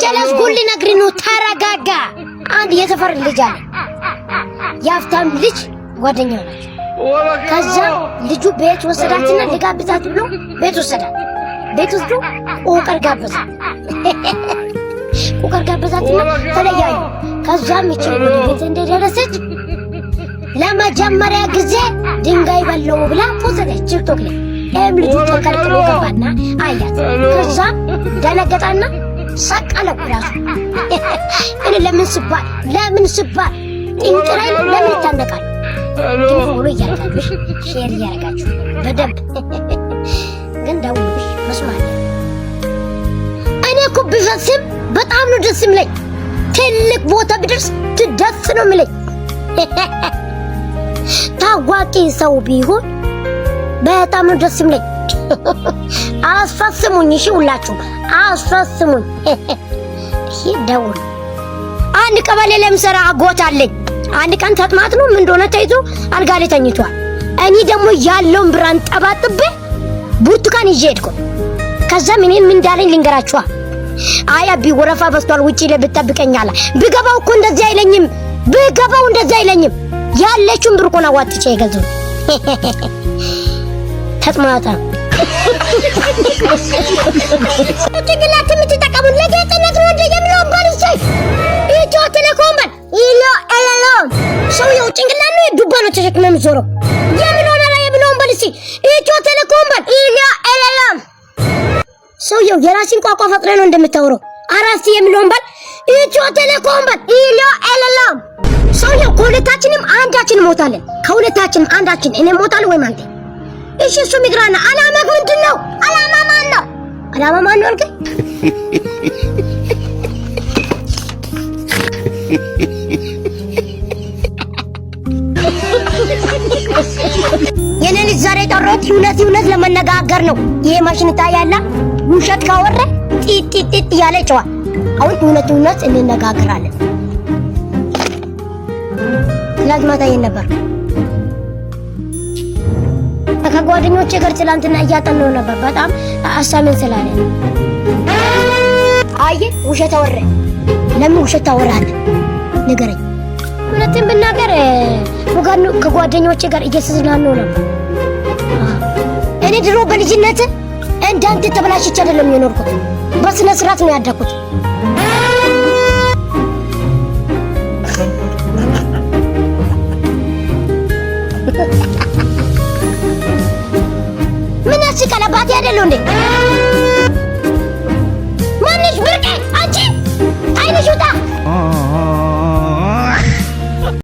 ጀለስ ጉል ነግሪ ነው ተረጋጋ አንድ የተፈር ልጅ አለ ያፍታም ልጅ ጓደኛው ናት ከዛ ልጁ ቤት ወሰዳትና ልጋብዛት ብሎ ቤት ወሰዳት ቤት ወስዶ ቁቀር ጋበዛትና ተለያዩ ከዛም ይችላል ቤት እንደደረሰች ለመጀመሪያ ጊዜ ድንጋይ በለው ብላ ፖስተች ቲክቶክ ላይ ልጁ ተከልክሎ ገባና አያት ከዛ ደነገጣና ሰቀለ ቁራሱ እኔ ለምን ስባል እንጥራይ ለምን ታነቃል ሁሉ ያያልሽ ሼር ያረጋችሁ በደንብ ግን ደውልሽ መስማት እኔ እኮ ብፈስም በጣም ነው ደስ የሚለኝ ትልቅ ቦታ ብደርስ ደስ ነው የሚለኝ ታዋቂ ሰው ቢሆን በጣም ነው ደስ የሚለኝ አስፈስሙኝ እሺ ሁላችሁ አስፈስሙኝ እሺ ደውል አንድ ቀበሌ ለምሰራ አጎት አለኝ አንድ ቀን ተጥማት ነው ምን እንደሆነ ተይዞ አልጋ ላይ ተኝቷል እኔ ደግሞ ያለውን ብራን ጠባጥቤ ብርቱካን ይዤ ሄድኩ ከዛ ምን እንዳለኝ ልንገራችሁ አያ ቢወረፋ በስቷል ውጪ ለብጠብቀኛላ ቢገባው እኮ እንደዚህ አይለኝም ያለችውን ብርኮና ዋጥቼ ይገዙ ተጥማታ ትግላት የምትጠቀሙ ለጌጥነት ነው የሚለው ባልሳይ ኢትዮ ቴሌኮም ኢሎ ኤሎ ሰውየው ጭንቅላት ነው ዱባ ነው ተሸክመ የሚዞረው የሚለውን ባልሲ ኢትዮ ቴሌኮም ኢሎ ኤሎ ሰውየው የራስን ቋቋ ፈጥረ ነው እንደምታወራው አራስ የሚለውን ባል ኢትዮ ቴሌኮም ኢሎ ኤሎ ሰውየው ከሁለታችንም አንዳችን ሞታለን ከሁለታችንም አንዳችን እኔ ሞታለሁ ወይ ማንተ እሺ እሱ ሚግራና አላማ ምንድነው አላማ ማን ነው አልከ የኔን ዛሬ ጠሮት እውነት ለመነጋገር ነው ይሄ ማሽንታ ያላ ውሸት ካወረ ጢጥ ያለ ጨዋ አሁን እውነት እንነጋገራለን ለማታ ነበር ከጓደኞቼ ጋር ትላንትና እያጠናሁ ነበር በጣም አሳምን ስላለ አይ ውሸት አወረ ለምን ውሸት አወራለ ንገረኝ እውነትን ብናገር ከጓደኞቼ ጋር እየተዝናናሁ ነበር እኔ ድሮ በልጅነት እንዳንተ ተበላሽቼ አይደለም የኖርኩት በስነ ስርዓት ነው ያደኩት ምን አስቀለባት ያደለው እንዴ